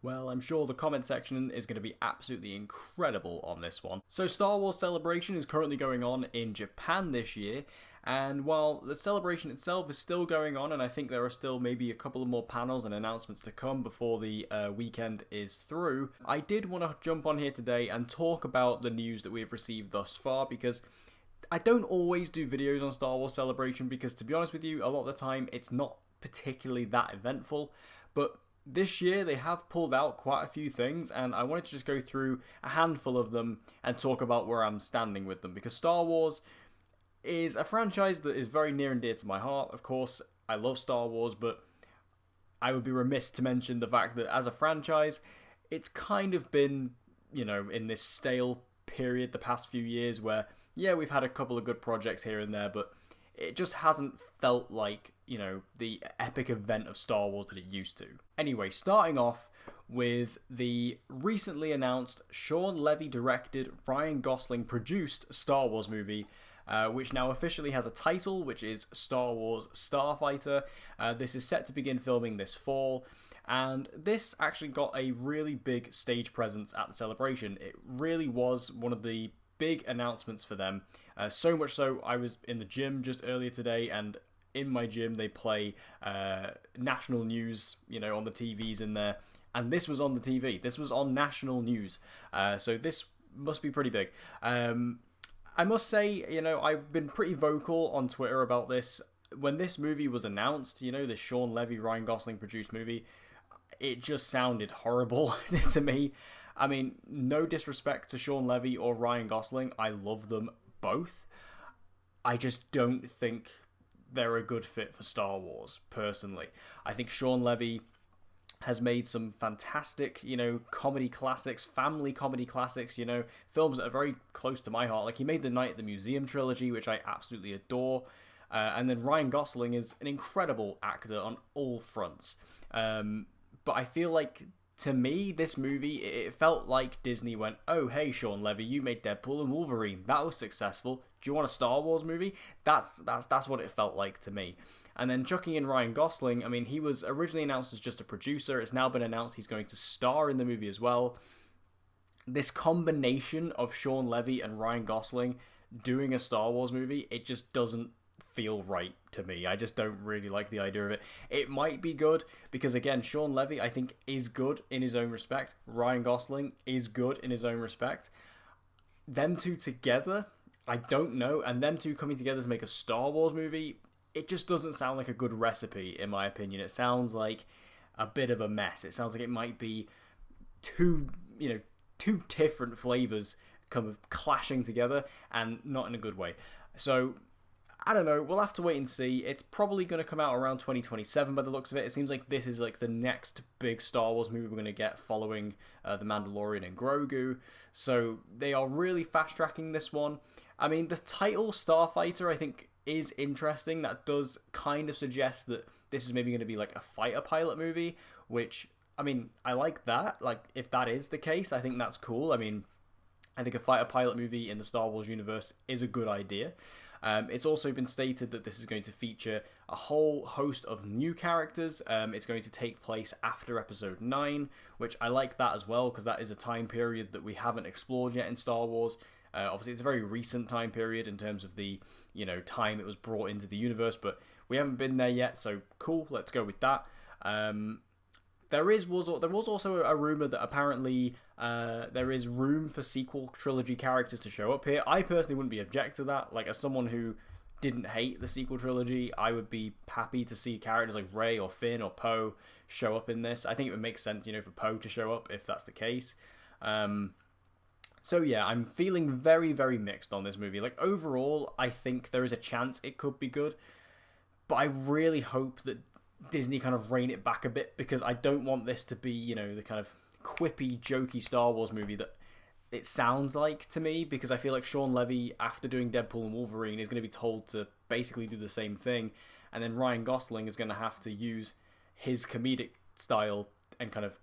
Well, I'm sure the comment section is going to be absolutely incredible on this one. So Star Wars Celebration is currently going on in Japan this year, and while the celebration itself is still going on, and I think there are still maybe a couple of more panels and announcements to come before the weekend is through, I did want to jump on here today and talk about the news that we've received thus far, because I don't always do videos on Star Wars Celebration because, to be honest with you, a lot of the time it's not particularly that eventful, but this year they have pulled out quite a few things, and I wanted to just go through a handful of them and talk about where I'm standing with them, because Star Wars is a franchise that is very near and dear to my heart. Of course, I love Star Wars, but I would be remiss to mention the fact that as a franchise, it's kind of been, in this stale period the past few years where, yeah, we've had a couple of good projects here and there, but it just hasn't felt like, the epic event of Star Wars that it used to. Anyway, starting off with the recently announced Sean Levy directed, Ryan Gosling produced Star Wars movie, which now officially has a title, which is Star Wars Starfighter. This is set to begin filming this fall, and this actually got a really big stage presence at the celebration. It really was one of the big announcements for them, so much so I was in the gym just earlier today, and in my gym they play national news, on the TVs in there, and this was on the TV. This was on national news, so this must be pretty big. I must say, I've been pretty vocal on Twitter about this. When this movie was announced, this Sean Levy, Ryan Gosling produced movie, it just sounded horrible to me. I mean, no disrespect to Sean Levy or Ryan Gosling. I love them both. I just don't think they're a good fit for Star Wars, personally. I think Sean Levy has made some fantastic, comedy classics, family comedy classics, films that are very close to my heart. Like, he made the Night at the Museum trilogy, which I absolutely adore. And then Ryan Gosling is an incredible actor on all fronts. But I feel like, to me, this movie, it felt like Disney went, oh, hey, Sean Levy, you made Deadpool and Wolverine. That was successful. Do you want a Star Wars movie? That's what it felt like to me. And then chucking in Ryan Gosling, I mean, he was originally announced as just a producer. It's now been announced he's going to star in the movie as well. This combination of Sean Levy and Ryan Gosling doing a Star Wars movie, it just doesn't feel right to me. I just don't really like the idea of it. It might be good because, again, Sean Levy, I think, is good in his own respect. Ryan Gosling is good in his own respect. Them two together, I don't know. And them two coming together to make a Star Wars movie, it just doesn't sound like a good recipe, in my opinion. It sounds like a bit of a mess. It sounds like it might be two different flavors kind of clashing together, and not in a good way. So, I don't know, we'll have to wait and see. It's probably going to come out around 2027 by the looks of it. It seems like this is like the next big Star Wars movie we're going to get following The Mandalorian and Grogu. So they are really fast-tracking this one. I mean, the title Starfighter, I think, is interesting. That does kind of suggest that this is maybe going to be like a fighter pilot movie, which, I mean, I like that. Like, if that is the case, I think that's cool. I mean, I think a fighter pilot movie in the Star Wars universe is a good idea. It's also been stated that this is going to feature a whole host of new characters. It's going to take place after Episode 9, which I like that as well, because that is a time period that we haven't explored yet in Star Wars. Obviously, it's a very recent time period in terms of the time it was brought into the universe, but we haven't been there yet, so cool, let's go with that. There was also a rumor that apparently there is room for sequel trilogy characters to show up here. I personally wouldn't be object to that. Like, as someone who didn't hate the sequel trilogy, I would be happy to see characters like Rey or Finn or Poe show up in this. I think it would make sense, for Poe to show up if that's the case. So yeah, I'm feeling very, very mixed on this movie. Like, overall, I think there is a chance it could be good, but I really hope that Disney kind of rein it back a bit, because I don't want this to be, the kind of quippy, jokey Star Wars movie that it sounds like to me, because I feel like Sean Levy, after doing Deadpool and Wolverine, is going to be told to basically do the same thing, and then Ryan Gosling is going to have to use his comedic style and kind of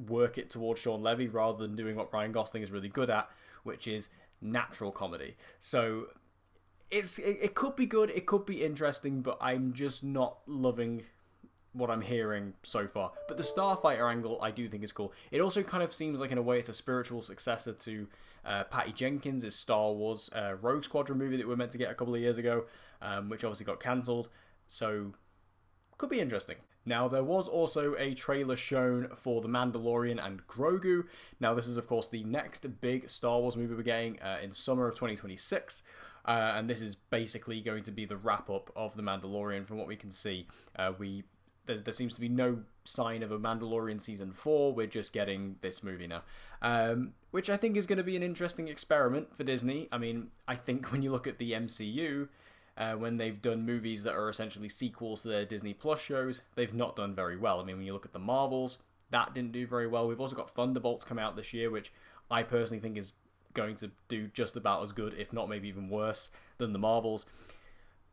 work it towards Sean Levy rather than doing what Ryan Gosling is really good at, which is natural comedy. So it could be good, it could be interesting, but I'm just not loving what I'm hearing so far. But the Starfighter angle I do think is cool. It also kind of seems like in a way it's a spiritual successor to Patty Jenkins' Star Wars Rogue Squadron movie that we were meant to get a couple of years ago, which obviously got cancelled. So could be interesting. Now, there was also a trailer shown for The Mandalorian and Grogu. Now, this is, of course, the next big Star Wars movie we're getting in summer of 2026. And this is basically going to be the wrap-up of The Mandalorian from what we can see. There seems to be no sign of a Mandalorian Season 4. We're just getting this movie now. Which I think is going to be an interesting experiment for Disney. I mean, I think when you look at the MCU... when they've done movies that are essentially sequels to their Disney Plus shows, they've not done very well. I mean, when you look at the Marvels, that didn't do very well. We've also got Thunderbolts come out this year, which I personally think is going to do just about as good, if not maybe even worse, than the Marvels.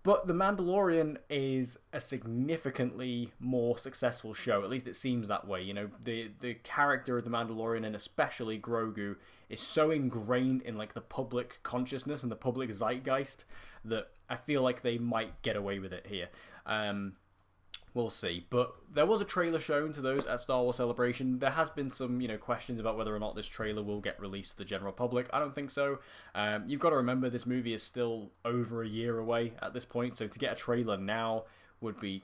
But The Mandalorian is a significantly more successful show. At least it seems that way. You know, the character of The Mandalorian, and especially Grogu, is so ingrained in like the public consciousness and the public zeitgeist that I feel like they might get away with it here. We'll see. But there was a trailer shown to those at Star Wars Celebration. There has been some, questions about whether or not this trailer will get released to the general public. I don't think so. You've got to remember this movie is still over a year away at this point, so to get a trailer now would be,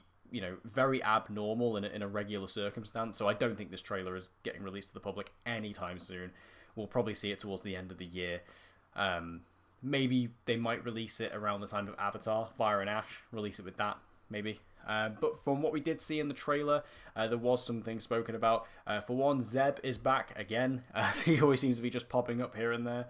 very abnormal in a regular circumstance. So I don't think this trailer is getting released to the public anytime soon. We'll probably see it towards the end of the year. Maybe they might release it around the time of Avatar, Fire and Ash, release it with that, maybe. But from what we did see in the trailer, there was some things spoken about. For one, Zeb is back again. He always seems to be just popping up here and there.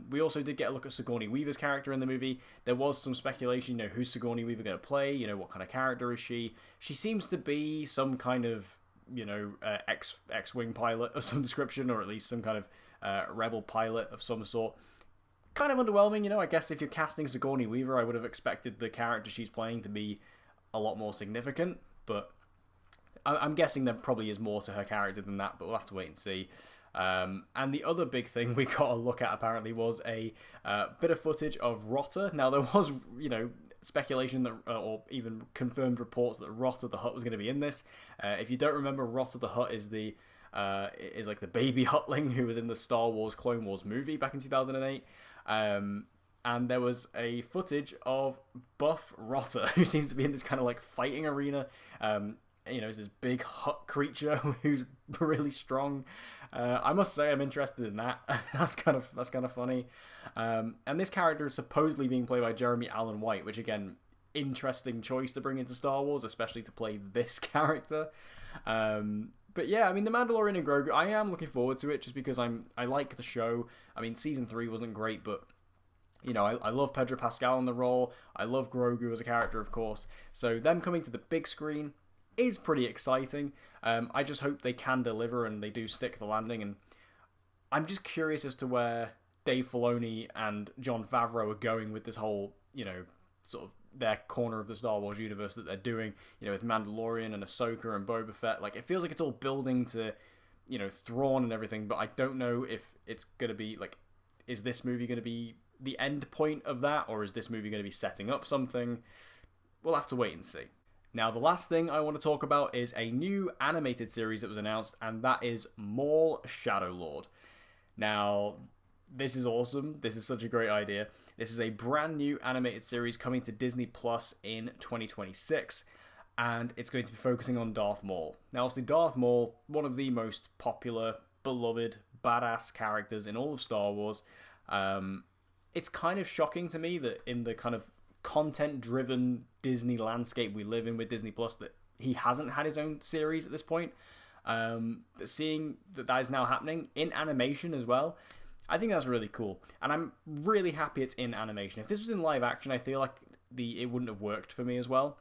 We also did get a look at Sigourney Weaver's character in the movie. There was some speculation, who's Sigourney Weaver going to play? What kind of character is she? She seems to be some kind of, X-Wing pilot of some description, or at least some kind of rebel pilot of some sort. Kind of underwhelming, I guess if you're casting Sigourney Weaver, I would have expected the character she's playing to be a lot more significant, but I'm guessing there probably is more to her character than that, but we'll have to wait and see. And the other big thing we got a look at apparently was a bit of footage of Rotter. Now there was, speculation that, or even confirmed reports that Rotter the Hutt was going to be in this. If you don't remember, Rotter the Hutt is is like the baby Huttling who was in the Star Wars Clone Wars movie back in 2008. And there was a footage of Buff Rotter, who seems to be in this kind of like fighting arena. It's this big Hutt creature who's really strong. I must say I'm interested in that. That's kind of funny. And this character is supposedly being played by Jeremy Allen White, which again, interesting choice to bring into Star Wars, especially to play this character. But yeah, I mean, The Mandalorian and Grogu, I am looking forward to it just because I like the show. I mean, season 3 wasn't great, but I love Pedro Pascal in the role. I love Grogu as a character, of course. So them coming to the big screen is pretty exciting. I just hope they can deliver and they do stick the landing. And I'm just curious as to where Dave Filoni and Jon Favreau are going with this whole, sort of their corner of the Star Wars universe that they're doing, with Mandalorian and Ahsoka and Boba Fett. Like, it feels like it's all building to, Thrawn and everything, but I don't know if it's going to be, like, is this movie going to be the end point of that, or is this movie going to be setting up something? We'll have to wait and see. Now, the last thing I want to talk about is a new animated series that was announced, and that is Maul Shadow Lord. Now, this is awesome. This is such a great idea. This is a brand new animated series coming to Disney Plus in 2026, and it's going to be focusing on Darth Maul. Now, obviously, Darth Maul, one of the most popular, beloved, badass characters in all of Star Wars. It's kind of shocking to me that in the kind of content-driven Disney landscape we live in with Disney Plus, that he hasn't had his own series at this point. But seeing that is now happening in animation as well, I think that's really cool. And I'm really happy it's in animation. If this was in live action, I feel like it wouldn't have worked for me as well.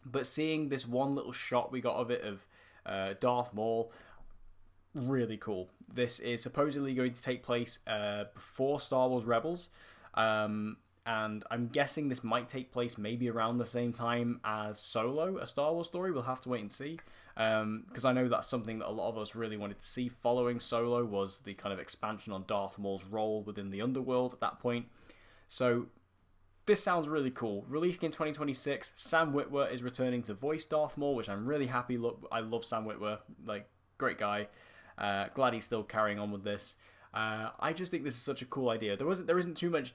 But seeing this one little shot we got of it of Darth Maul, really cool. This is supposedly going to take place before Star Wars Rebels. And I'm guessing this might take place maybe around the same time as Solo, a Star Wars story. We'll have to wait and see. Because I know that's something that a lot of us really wanted to see following Solo, was the kind of expansion on Darth Maul's role within the underworld at that point. So this sounds really cool. Releasing in 2026, Sam Witwer is returning to voice Darth Maul, which I'm really happy. Look, I love Sam Witwer, like, great guy. Glad he's still carrying on with this. I just think this is such a cool idea. There isn't too much,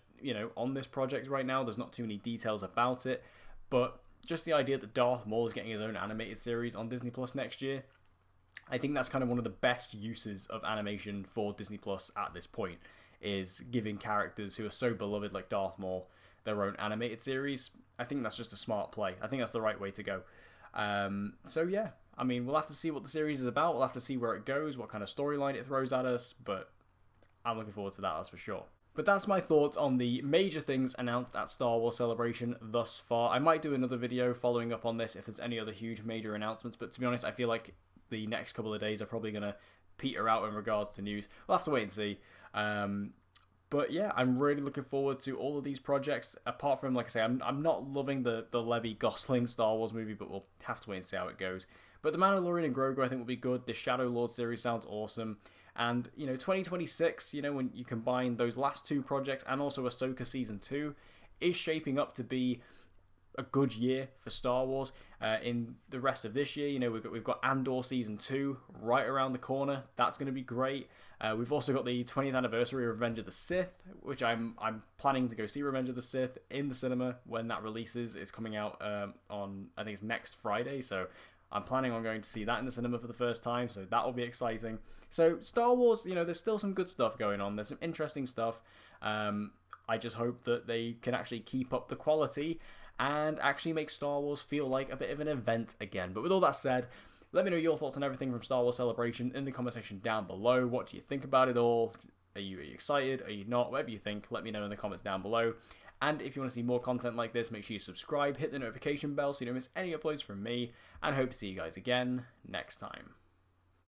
on this project right now. There's not too many details about it, but just the idea that Darth Maul is getting his own animated series on Disney Plus next year, I think that's kind of one of the best uses of animation for Disney Plus at this point, is giving characters who are so beloved like Darth Maul their own animated series. I think that's just a smart play. I think that's the right way to go. So yeah, I mean, we'll have to see what the series is about. We'll have to see where it goes, what kind of storyline it throws at us, but I'm looking forward to that, that's for sure. But that's my thoughts on the major things announced at Star Wars Celebration thus far. I might do another video following up on this if there's any other huge major announcements, but to be honest, I feel like the next couple of days are probably going to peter out in regards to news. We'll have to wait and see. But yeah, I'm really looking forward to all of these projects. Apart from, like I say, I'm not loving the Levy Gosling Star Wars movie, but we'll have to wait and see how it goes. But The Mandalorian and Grogu I think will be good. The Shadow Lord series sounds awesome. And, 2026, when you combine those last two projects and also Ahsoka Season 2, is shaping up to be a good year for Star Wars. In the rest of this year, we've got Andor Season 2 right around the corner. That's going to be great. We've also got the 20th anniversary of Revenge of the Sith, which I'm planning to go see Revenge of the Sith in the cinema when that releases. It's coming out on, I think it's next Friday, so I'm planning on going to see that in the cinema for the first time, so that will be exciting. So Star Wars, there's still some good stuff going on. There's some interesting stuff. I just hope that they can actually keep up the quality and actually make Star Wars feel like a bit of an event again. But with all that said, let me know your thoughts on everything from Star Wars Celebration in the comment section down below. What do you think about it all? Are you excited? Are you not? Whatever you think, let me know in the comments down below. And if you want to see more content like this, make sure you subscribe, hit the notification bell so you don't miss any uploads from me, and hope to see you guys again next time.